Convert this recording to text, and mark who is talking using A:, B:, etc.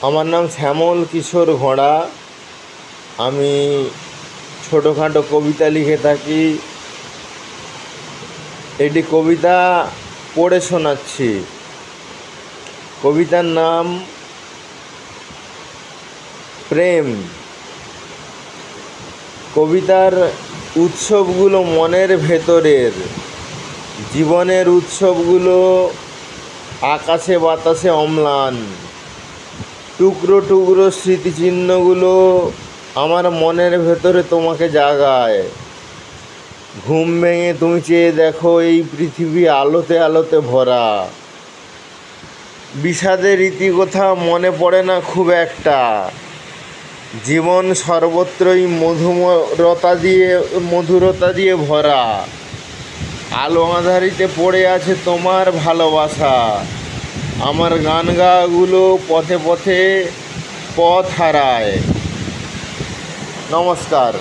A: আমার নাম শ্যামল কিশোর ঘোড়া। আমি ছোটোখাটো কবিতা লিখে থাকি। একটি কবিতা পড়ে শোনাচ্ছি। কবিতার নাম প্রেম। কবিতার উৎসবগুলো মনের ভেতরের, জীবনের উৎসবগুলো আকাশে বাতাসে অম্লান। টুকরো টুকরো স্মৃতিচিহ্নগুলো আমার মনের ভেতরে তোমাকে জাগায়। ঘুম ভেঙে তুমি চেয়ে দেখো এই পৃথিবী আলোতে আলোতে ভরা। বিষাদের ইতিকথা মনে পড়ে না খুব একটা। জীবন সর্বত্রই মধুরতা দিয়ে ভরা। আলো আঁধারিতে পড়ে আছে তোমার ভালোবাসা। আমার গান গাওয়াগুলো পথে পথে পথ হারায়। নমস্কার।